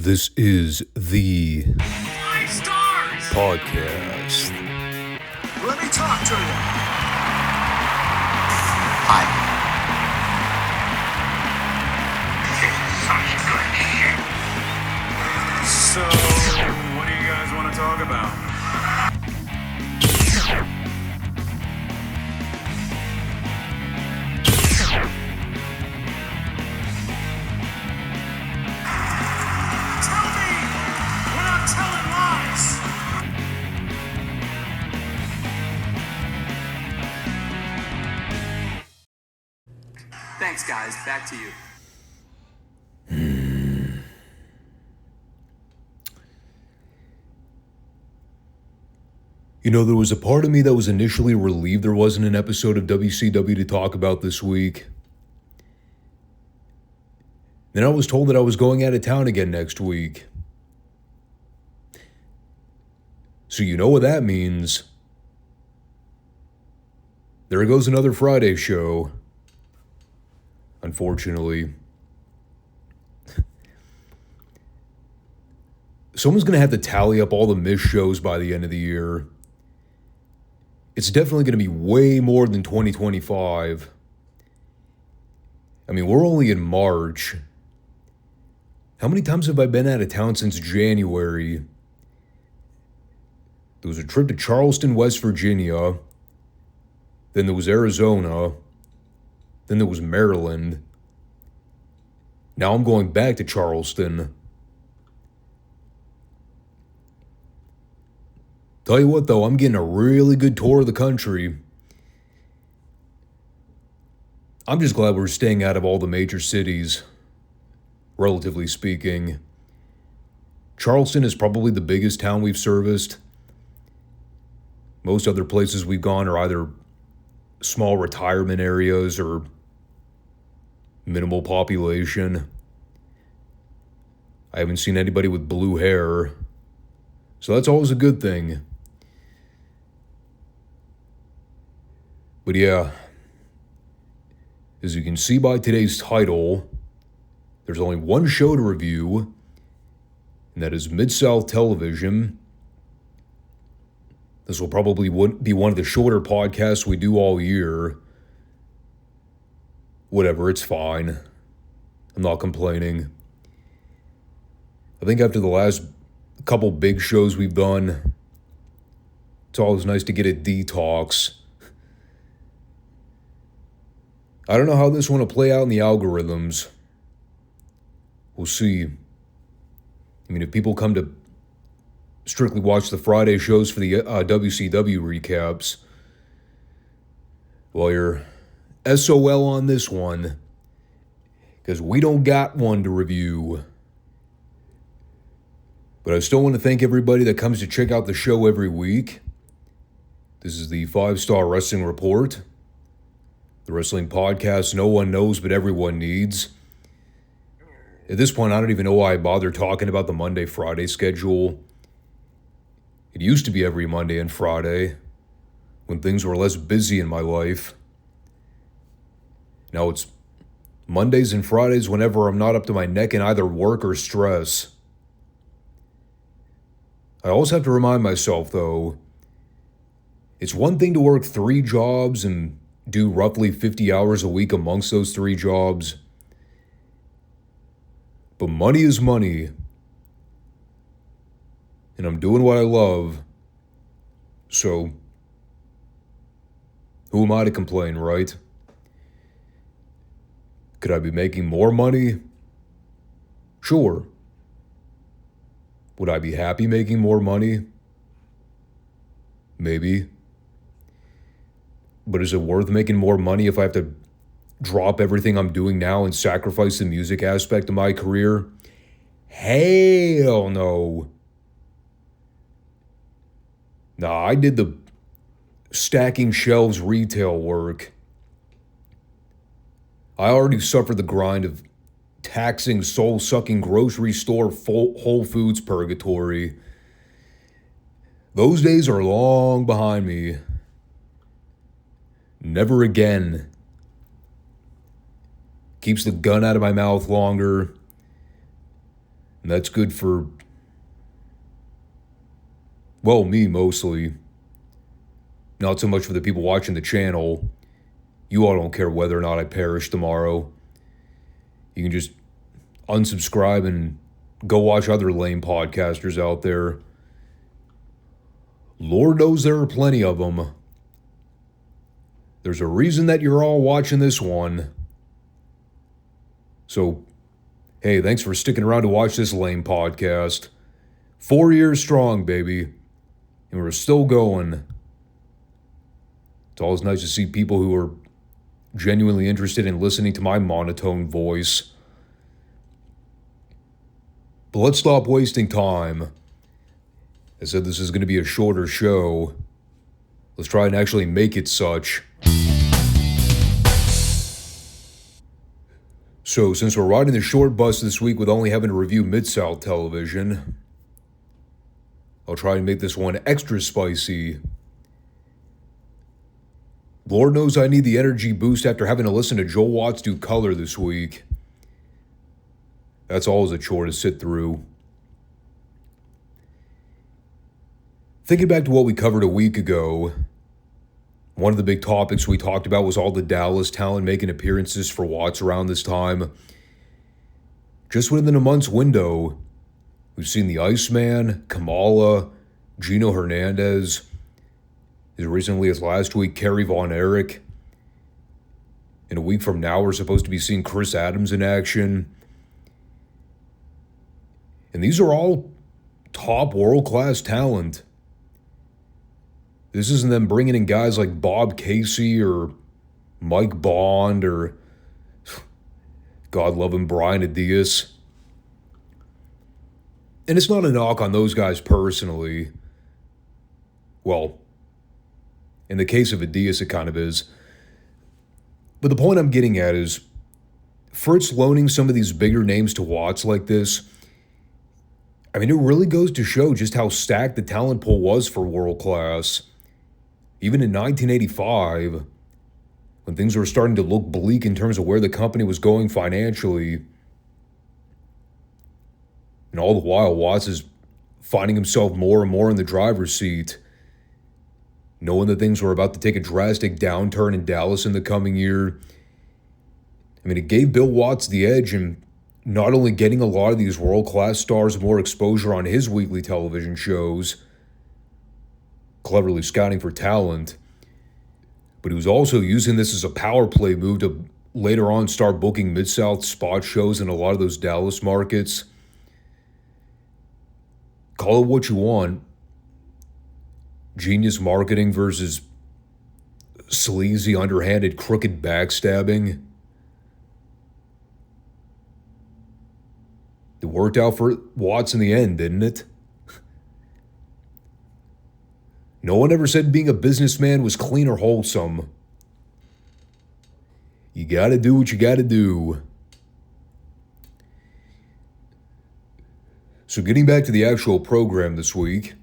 This is the Five Stars podcast. Let me talk to you. Hi. So, what do you guys want to talk about? Tell me when I'm telling lies. Thanks, guys. Back to you. You know, there was a part of me that was initially relieved there wasn't an episode of WCW to talk about this week. Then I was told that I was going out of town again next week. So you know what that means. There goes another Friday show. Unfortunately. Someone's going to have to tally up all the missed shows by the end of the year. It's definitely going to be way more than 2025. I mean, we're only in March. How many times have I been out of town since January? There was a trip to Charleston, West Virginia. Then there was Arizona. Then there was Maryland. Now I'm going back to Charleston. Tell you what, though, I'm getting a really good tour of the country. I'm just glad we're staying out of all the major cities, relatively speaking. Charleston is probably the biggest town we've serviced. Most other places we've gone are either small retirement areas or minimal population. I haven't seen anybody with blue hair, so that's always a good thing. But yeah, as you can see by today's title, there's only one show to review, and that is Midsouth Television. This will probably be one of the shorter podcasts we do all year. Whatever, it's fine. I'm not complaining. I think after the last couple big shows we've done, it's always nice to get a detox. I don't know how this one will play out in the algorithms. We'll see. I mean, if people come to strictly watch the Friday shows for the WCW recaps, well, you're SOL on this one, because we don't got one to review. But I still want to thank everybody that comes to check out the show every week. This is the Five Starr Wrestling Report, the wrestling podcast no one knows but everyone needs. At this point, I don't even know why I bother talking about the Monday-Friday schedule. It used to be every Monday and Friday, when things were less busy in my life. Now it's Mondays and Fridays whenever I'm not up to my neck in either work or stress. I always have to remind myself, though, it's one thing to work 3 jobs and do roughly 50 hours a week amongst those 3 jobs. But money is money. And I'm doing what I love. So, who am I to complain, right? Could I be making more money? Sure. Would I be happy making more money? Maybe. But is it worth making more money if I have to drop everything I'm doing now and sacrifice the music aspect of my career? Hell no. Nah, I did the stacking shelves retail work. I already suffered the grind of taxing, soul-sucking grocery store Whole Foods purgatory. Those days are long behind me. Never again. Keeps the gun out of my mouth longer. And that's good for, well, me mostly. Not so much for the people watching the channel. You all don't care whether or not I perish tomorrow. You can just unsubscribe and go watch other lame podcasters out there. Lord knows there are plenty of them. There's a reason that you're all watching this one. So, hey, thanks for sticking around to watch this lame podcast. 4 years strong, baby. And we're still going. It's always nice to see people who are genuinely interested in listening to my monotone voice. But let's stop wasting time. I said this is going to be a shorter show. Let's try and actually make it such. So, since we're riding the short bus this week with only having to review Midsouth television, I'll try and make this one extra spicy. Lord knows I need the energy boost after having to listen to Joel Watts do color this week. That's always a chore to sit through. Thinking back to what we covered a week ago, one of the big topics we talked about was all the Dallas talent making appearances for Watts around this time. Just within a month's window, we've seen the Iceman, Kamala, Gino Hernandez, as recently as last week, Kerry von Erich. In a week from now, we're supposed to be seeing Chris Adams in action. And these are all top world-class talent. This isn't them bringing in guys like Bob Casey or Mike Bond or, God love him, Brian Adias. And it's not a knock on those guys personally. Well, in the case of Adias, it kind of is. But the point I'm getting at is, Fritz loaning some of these bigger names to Watts like this, I mean, it really goes to show just how stacked the talent pool was for world class. Even in 1985, when things were starting to look bleak in terms of where the company was going financially, and all the while, Watts is finding himself more and more in the driver's seat, knowing that things were about to take a drastic downturn in Dallas in the coming year. I mean, it gave Bill Watts the edge in not only getting a lot of these world-class stars more exposure on his weekly television shows, cleverly scouting for talent, but he was also using this as a power play move to later on start booking Mid-South spot shows in a lot of those Dallas markets. Call it what you want. Genius marketing versus sleazy, underhanded, crooked backstabbing. It worked out for Watts in the end, didn't it? No one ever said being a businessman was clean or wholesome. You gotta do what you gotta do. So getting back to the actual program this week,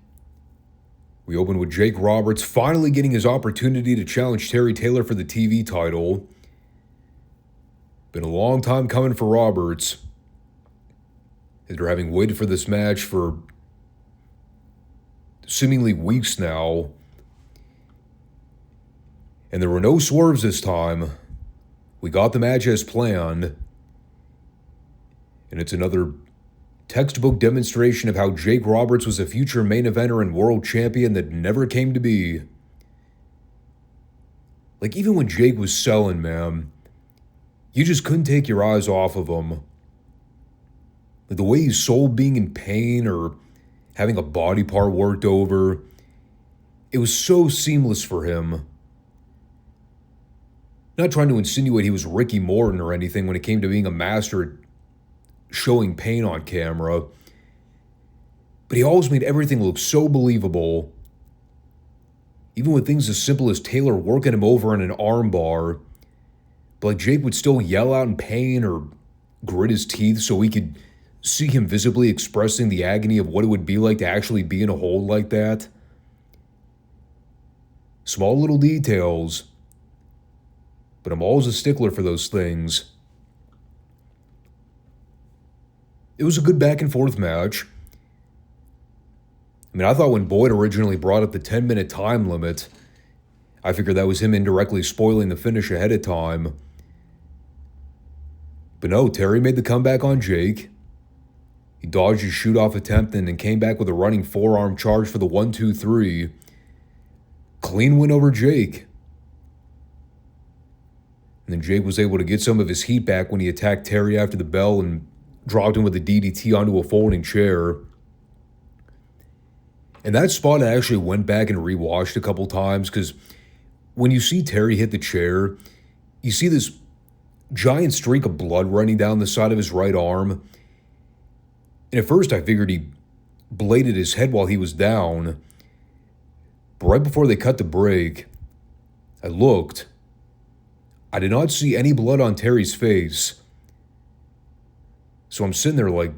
we opened with Jake Roberts finally getting his opportunity to challenge Terry Taylor for the TV title. Been a long time coming for Roberts, after having waited for this match for seemingly weeks now. And there were no swerves this time. We got the match as planned. And it's another textbook demonstration of how Jake Roberts was a future main eventer and world champion that never came to be. Like, even when Jake was selling, man, you just couldn't take your eyes off of him. Like, the way he sold being in pain or having a body part worked over, it was so seamless for him. Not trying to insinuate he was Ricky Morton or anything when it came to being a master at showing pain on camera, but he always made everything look so believable. Even with things as simple as Taylor working him over in an arm bar, but like Jake would still yell out in pain or grit his teeth so we could see him visibly expressing the agony of what it would be like to actually be in a hold like that. Small little details, but I'm always a stickler for those things. it was a good back and forth match. I mean, I thought when Boyd originally brought up the 10-minute time limit, I figured that was him indirectly spoiling the finish ahead of time. But no, Terry made the comeback on Jake. He dodged his shoot-off attempt and then came back with a running forearm charge for the 1-2-3. Clean win over Jake. And then Jake was able to get some of his heat back when he attacked Terry after the bell and dropped him with a DDT onto a folding chair. And that spot I actually went back and rewatched a couple times because when you see Terry hit the chair, you see this giant streak of blood running down the side of his right arm. And at first I figured he bladed his head while he was down. But right before they cut the break, I looked. I did not see any blood on Terry's face. So I'm sitting there like,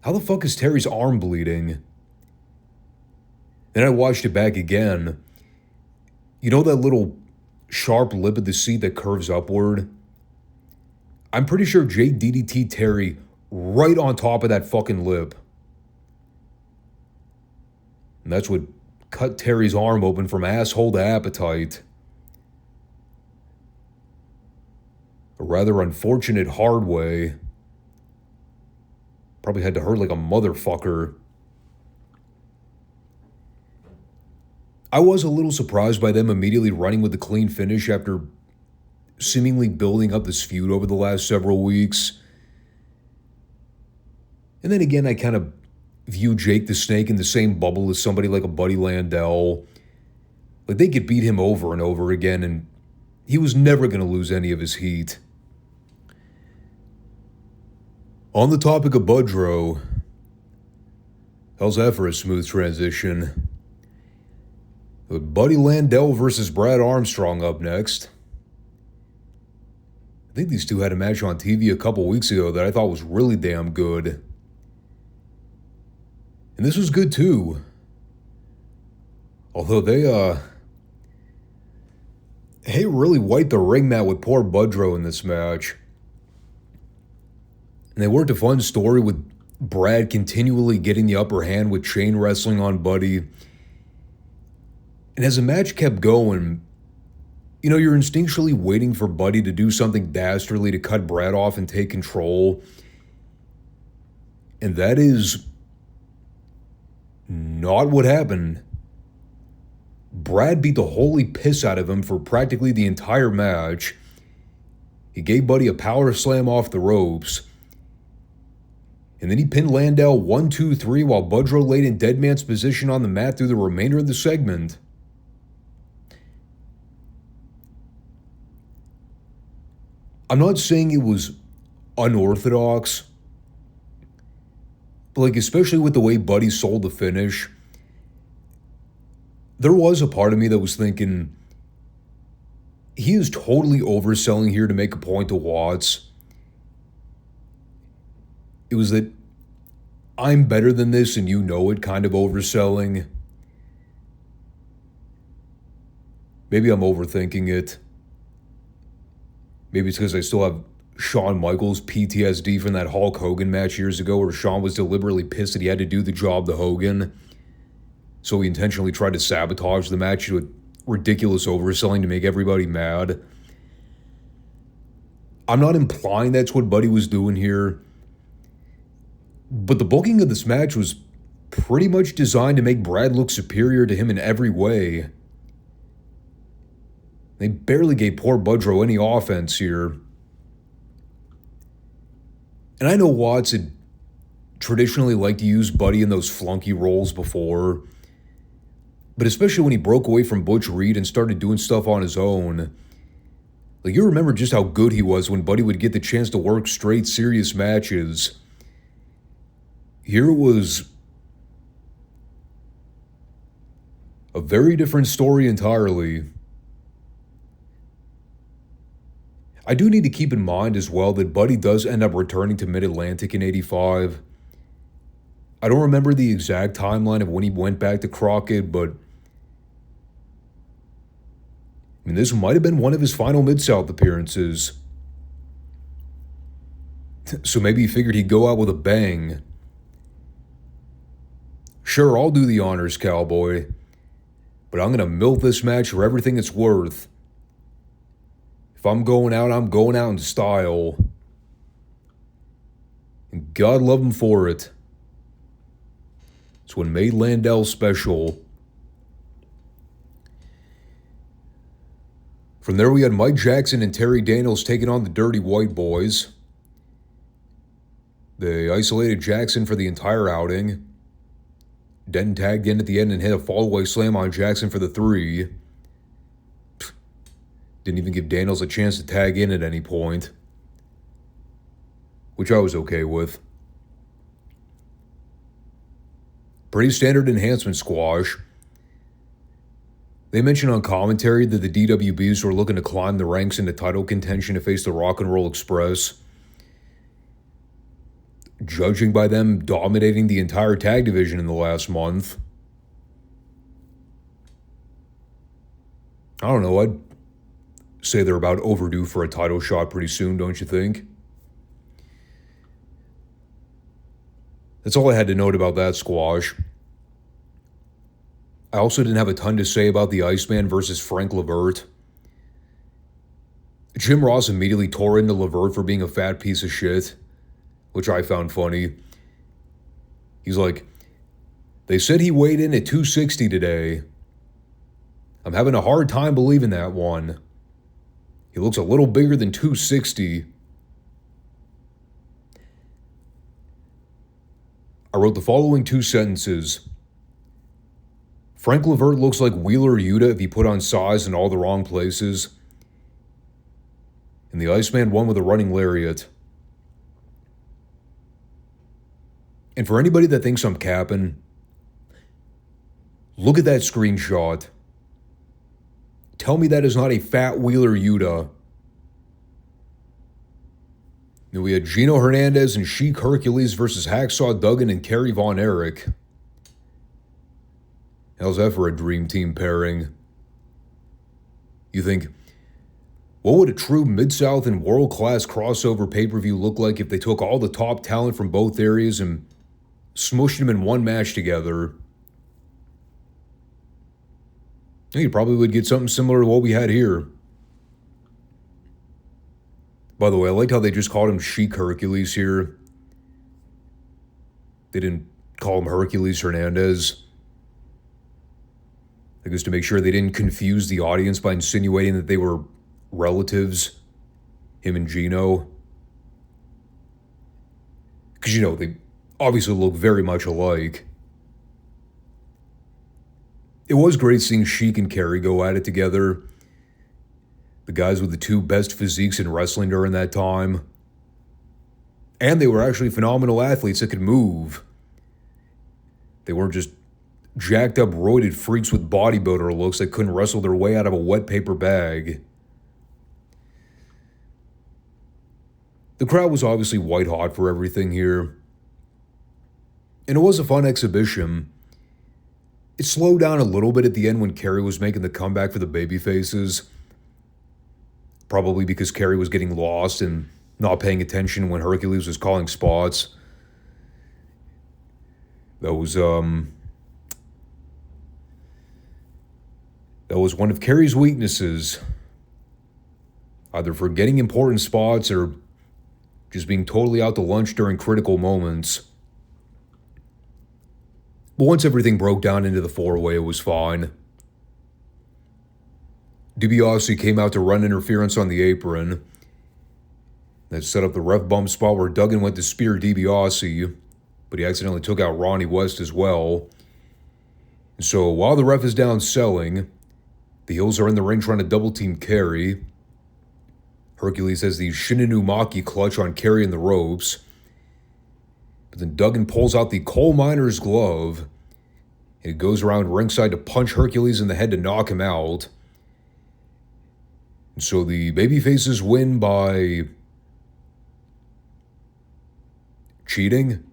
how the fuck is Terry's arm bleeding? Then I watched it back again. You know that little sharp lip of the seat that curves upward? I'm pretty sure Jake DDT Terry right on top of that fucking lip. And that's what cut Terry's arm open from asshole to appetite. A rather unfortunate hard way. Probably had to hurt like a motherfucker. I was a little surprised by them immediately running with the clean finish after seemingly building up this feud over the last several weeks. And then again, I kind of view Jake the Snake in the same bubble as somebody like a Buddy Landel. Like, they could beat him over and over again, and he was never going to lose any of his heat. On the topic of Budro, how's that for a smooth transition? With Buddy Landel versus Brad Armstrong up next. I think these two had a match on TV a couple weeks ago that I thought was really damn good. And this was good too. Although they really wiped the ring mat with poor Budro in this match. And they worked a fun story with Brad continually getting the upper hand with chain wrestling on Buddy. And as the match kept going, you know, you're instinctually waiting for Buddy to do something dastardly to cut Brad off and take control. And that is not what happened. Brad beat the holy piss out of him for practically the entire match. He gave Buddy a power slam off the ropes. And then he pinned Landel 1-2-3 while Budro laid in dead man's position on the mat through the remainder of the segment. I'm not saying it was unorthodox, but like, especially with the way Buddy sold the finish, there was a part of me that was thinking, he is totally overselling here to make a point to Watts. It was that I'm better than this and you know it kind of overselling. Maybe I'm overthinking it. Maybe it's because I still have Shawn Michaels PTSD from that Hulk Hogan match years ago where Shawn was deliberately pissed that he had to do the job to Hogan. So he intentionally tried to sabotage the match with ridiculous overselling to make everybody mad. I'm not implying that's what Buddy was doing here. But the booking of this match was pretty much designed to make Brad look superior to him in every way. They barely gave poor Budro any offense here. And I know Watts had traditionally liked to use Buddy in those flunky roles before, but especially when he broke away from Butch Reed and started doing stuff on his own. Like, you remember just how good he was when Buddy would get the chance to work straight, serious matches. Here it was a very different story entirely. I do need to keep in mind as well that Buddy does end up returning to Mid-Atlantic in '85. I don't remember the exact timeline of when he went back to Crockett, but I mean, this might have been one of his final Mid-South appearances. So maybe he figured he'd go out with a bang. Sure, I'll do the honors, cowboy. But I'm going to milk this match for everything it's worth. If I'm going out in style. And God love him for it. It's what made Landel special. From there, we had Mike Jackson and Terry Daniels taking on the Dirty White Boys. They isolated Jackson for the entire outing. Denton tagged in at the end and hit a fallaway slam on Jackson for the 3. Didn't even give Daniels a chance to tag in at any point, which I was okay with. Pretty standard enhancement squash. They mentioned on commentary that the DWBs were looking to climb the ranks into title contention to face the Rock and Roll Express. Judging by them dominating the entire tag division in the last month, I don't know, I'd say they're about overdue for a title shot pretty soon, don't you think? That's all I had to note about that squash. I also didn't have a ton to say about the Iceman versus Frank Levert. Jim Ross immediately tore into Levert for being a fat piece of shit, which I found funny. He's like, they said he weighed in at 260 today. I'm having a hard time believing that one. He looks a little bigger than 260. I wrote the following 2 sentences. Frank Levert looks like Wheeler Yuta if he put on size in all the wrong places. And the Iceman won with a running lariat. And for anybody that thinks I'm capping, look at that screenshot. Tell me that is not a fat Wheeler Yuta. Then we had Gino Hernandez and Sheik Hercules versus Hacksaw Duggan and Kerry Von Erich. How's that for a dream team pairing? You think, what would a true Midsouth and world-class crossover pay-per-view look like if they took all the top talent from both areas and smushed them in one match together? You probably would get something similar to what we had here. By the way, I liked how they just called him Sheik Hercules here. They didn't call him Hercules Hernandez. I guess to make sure they didn't confuse the audience by insinuating that they were relatives, him and Gino. Because, you know, they obviously look very much alike. It was great seeing Sheik and Kerry go at it together. The guys with the 2 best physiques in wrestling during that time. And they were actually phenomenal athletes that could move. They weren't just jacked up, roided freaks with bodybuilder looks that couldn't wrestle their way out of a wet paper bag. The crowd was obviously white hot for everything here. And it was a fun exhibition. It slowed down a little bit at the end when Kerry was making the comeback for the babyfaces. Probably because Kerry was getting lost and not paying attention when Hercules was calling spots. That was one of Kerry's weaknesses. Either forgetting important spots or just being totally out to lunch during critical moments. But once everything broke down into the 4-way, it was fine. DiBiase came out to run interference on the apron. That set up the ref bump spot where Duggan went to spear DiBiase, but he accidentally took out Ronnie West as well. And so while the ref is down selling, the heels are in the ring trying to double-team Kerry. Hercules has the Shinanumaki clutch on Kerry in the ropes. But then Duggan pulls out the coal miner's glove, and he goes around ringside to punch Hercules in the head to knock him out. And so the babyfaces win by cheating?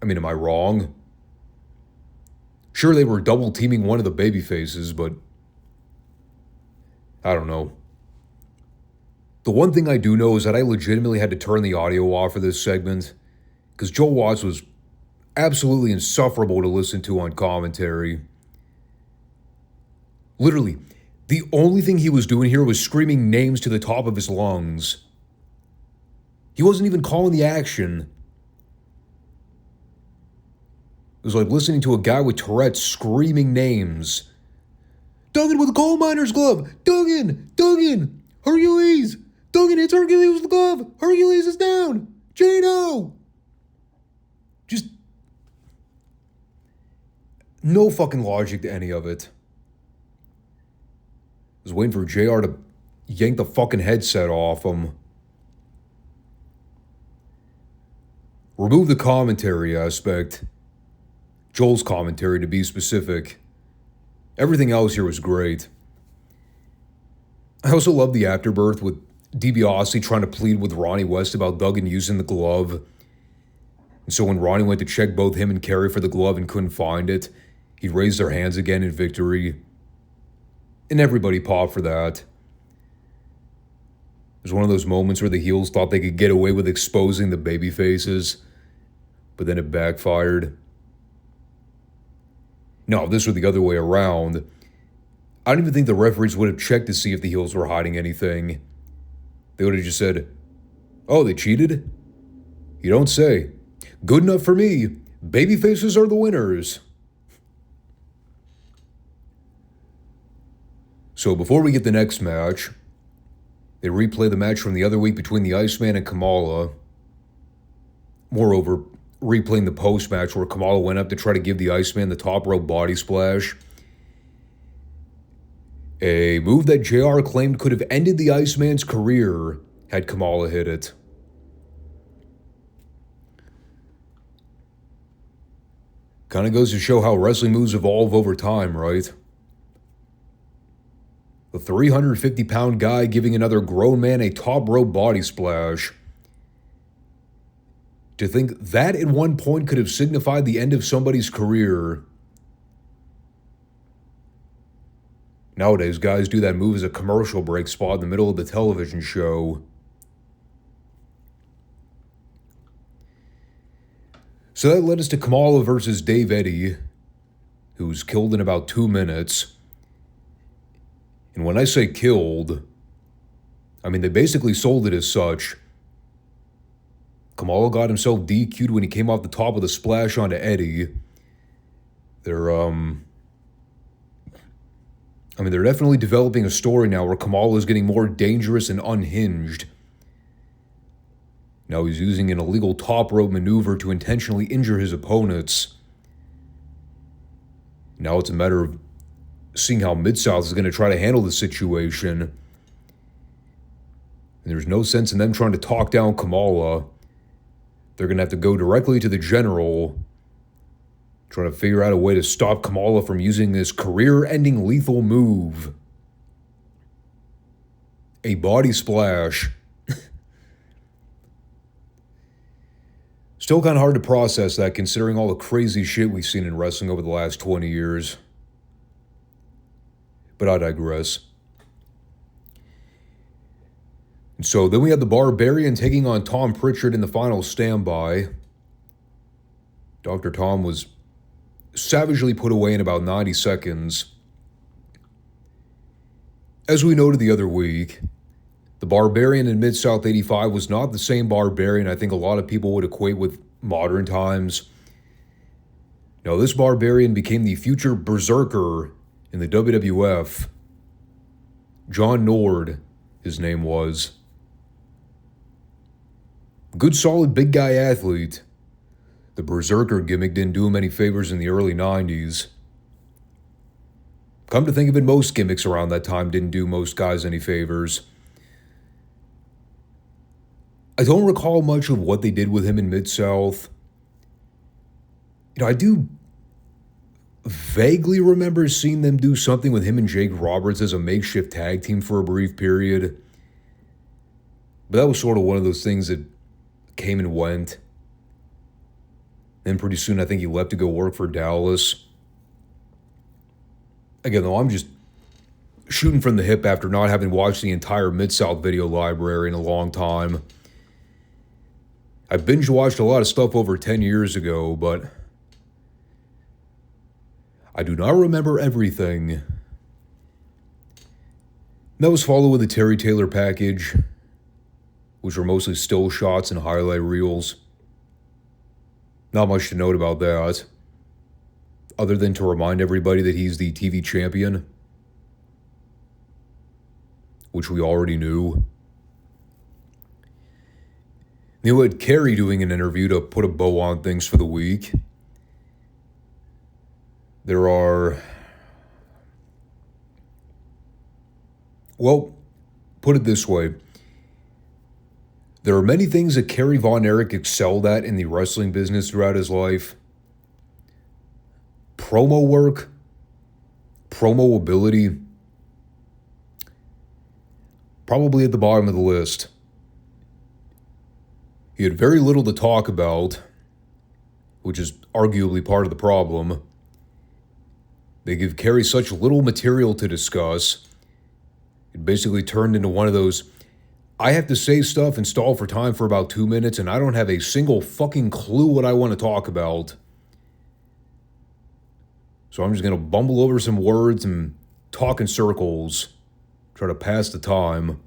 I mean, am I wrong? Sure, they were double teaming one of the babyfaces, but I don't know. The one thing I do know is that I legitimately had to turn the audio off for this segment because Joel Watts was absolutely insufferable to listen to on commentary. Literally, the only thing he was doing here was screaming names to the top of his lungs. He wasn't even calling the action. It was like listening to a guy with Tourette's screaming names. Duggan with a coal miner's glove! Duggan! Duggan! Hercules! Duggan hits Hercules with the glove! Hercules is down! Jano! Just no fucking logic to any of it. I was waiting for JR to yank the fucking headset off him. Remove the commentary aspect. Joel's commentary, to be specific. Everything else here was great. I also love the afterbirth with DiBiase trying to plead with Ronnie West about Duggan using the glove. And so when Ronnie went to check both him and Kerry for the glove and couldn't find it, he raised their hands again in victory. And everybody popped for that. It was one of those moments where the heels thought they could get away with exposing the baby faces, but then it backfired. No, if this were the other way around, I don't even think the referees would have checked to see if the heels were hiding anything. They would have just said, "Oh, they cheated? You don't say. Good enough for me. Baby faces are the winners." So before we get the next match, they replay the match from the other week between the Iceman and Kamala. Moreover, replaying the post-match where Kamala went up to try to give the Iceman the top rope body splash. A move that JR claimed could have ended the Iceman's career had Kamala hit it. Kind of goes to show how wrestling moves evolve over time, right? The 350-pound guy giving another grown man a top rope body splash. To think that at one point could have signified the end of somebody's career. Nowadays, guys do that move as a commercial break spot in the middle of the television show. So that led us to Kamala versus Dave Eddy, who was killed in about 2 minutes. And when I say killed, I mean they basically sold it as such. Kamala got himself DQ'd when he came off the top of the splash onto Eddy. They're definitely developing a story now where Kamala is getting more dangerous and unhinged. Now he's using an illegal top rope maneuver to intentionally injure his opponents. Now it's a matter of seeing how Midsouth is going to try to handle the situation. And there's no sense in them trying to talk down Kamala. They're going to have to go directly to the general, trying to figure out a way to stop Kamala from using this career-ending lethal move. A body splash. Still kind of hard to process that considering all the crazy shit we've seen in wrestling over the last 20 years. But I digress. And so then we had the Barbarian taking on Tom Pritchard in the final standby. Dr. Tom was savagely put away in about 90 seconds. As we noted the other week, the Barbarian in Midsouth 85 was not the same Barbarian I think a lot of people would equate with modern times. No, this Barbarian became the future Berserker in the WWF. John Nord, his name was. Good solid big guy athlete. The Berserker gimmick didn't do him any favors in the early 90s. Come to think of it, most gimmicks around that time didn't do most guys any favors. I don't recall much of what they did with him in Mid-South. I do vaguely remember seeing them do something with him and Jake Roberts as a makeshift tag team for a brief period. But that was sort of one of those things that came and went. Then pretty soon I think he left to go work for Dallas. Again, though, I'm just shooting from the hip after not having watched the entire Midsouth video library in a long time. I binge watched a lot of stuff over 10 years ago, but I do not remember everything. That was followed with the Terry Taylor package, which were mostly still shots and highlight reels. Not much to note about that, other than to remind everybody that he's the TV champion, which we already knew. You had Kerry doing an interview to put a bow on things for the week. Put it this way. There are many things that Kerry Von Erich excelled at in the wrestling business throughout his life. Promo work, promo ability, probably at the bottom of the list. He had very little to talk about, which is arguably part of the problem. They give Kerry such little material to discuss. It basically turned into one of those, I have to say stuff and stall for time for about 2 minutes and I don't have a single fucking clue what I want to talk about. So I'm just going to bumble over some words and talk in circles, try to pass the time.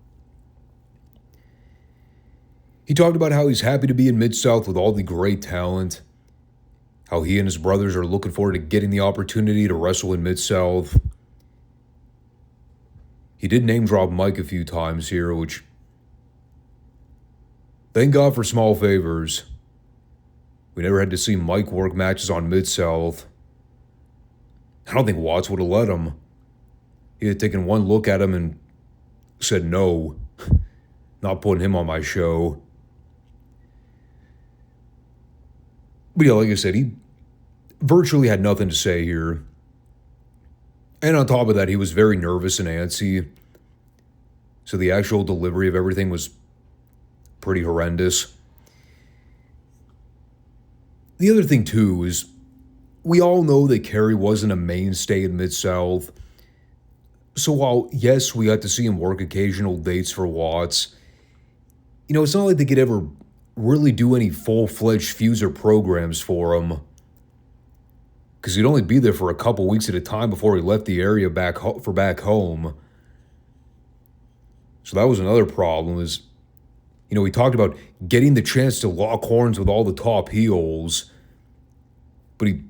He talked about how he's happy to be in Midsouth with all the great talent, how he and his brothers are looking forward to getting the opportunity to wrestle in Midsouth. He did name drop Mike a few times here, which, thank God for small favors. We never had to see Mike work matches on Midsouth. I don't think Watts would have let him. He had taken one look at him and said no, not putting him on my show. But yeah, like I said, he virtually had nothing to say here. And on top of that, he was very nervous and antsy. So the actual delivery of everything was pretty horrendous. The other thing, too, is we all know that Kerry wasn't a mainstay in Mid-South. So while, yes, we got to see him work occasional dates for Watts, it's not like they could ever really do any full-fledged feuds or programs for him. Because he'd only be there for a couple weeks at a time before he left the area back home. So that was another problem is, we talked about getting the chance to lock horns with all the top heels, but he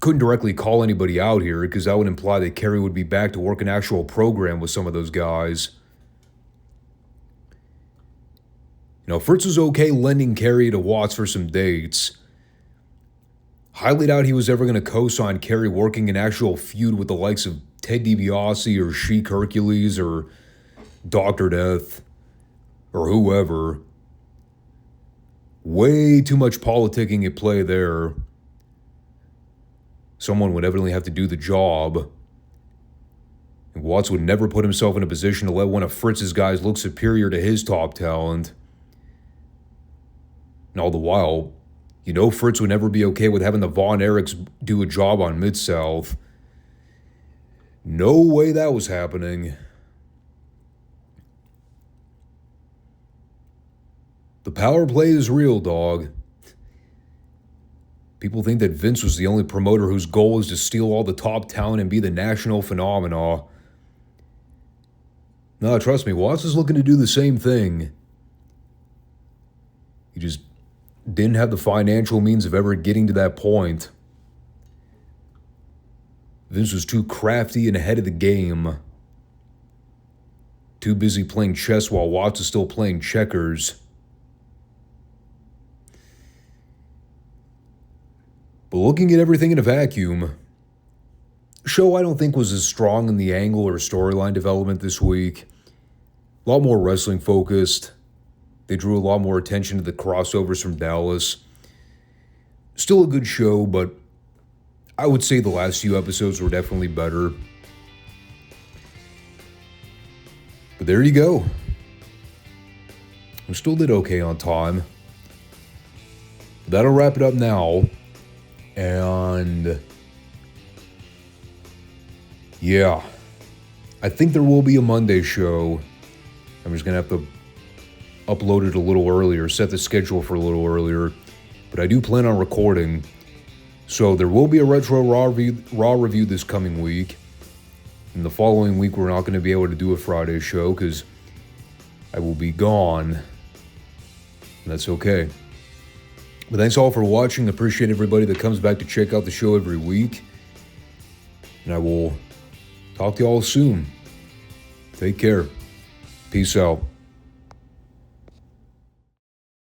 couldn't directly call anybody out here because that would imply that Kerry would be back to work an actual program with some of those guys. Fritz was okay lending Kerry to Watts for some dates. Highly doubt he was ever going to co-sign Kerry working an actual feud with the likes of Ted DiBiase or Sheik Hercules or Dr. Death or whoever. Way too much politicking at play there. Someone would evidently have to do the job. And Watts would never put himself in a position to let one of Fritz's guys look superior to his top talent. And all the while, Fritz would never be okay with having the Von Erichs do a job on Mid-South. No way that was happening. The power play is real, dog. People think that Vince was the only promoter whose goal is to steal all the top talent and be the national phenomena. No, trust me, Watts is looking to do the same thing. He just didn't have the financial means of ever getting to that point. Vince was too crafty and ahead of the game. Too busy playing chess while Watts is still playing checkers. But looking at everything in a vacuum, show I don't think was as strong in the angle or storyline development this week. A lot more wrestling focused. They drew a lot more attention to the crossovers from Dallas. Still a good show, but I would say the last few episodes were definitely better. But there you go. We still did okay on time. That'll wrap it up now. And yeah, I think there will be a Monday show. I'm just going to have to upload it a little earlier, set the schedule for a little earlier. But I do plan on recording. So there will be a Retro Raw review this coming week. And the following week, we're not going to be able to do a Friday show because I will be gone. And that's okay. But thanks all for watching. Appreciate everybody that comes back to check out the show every week. And I will talk to you all soon. Take care. Peace out.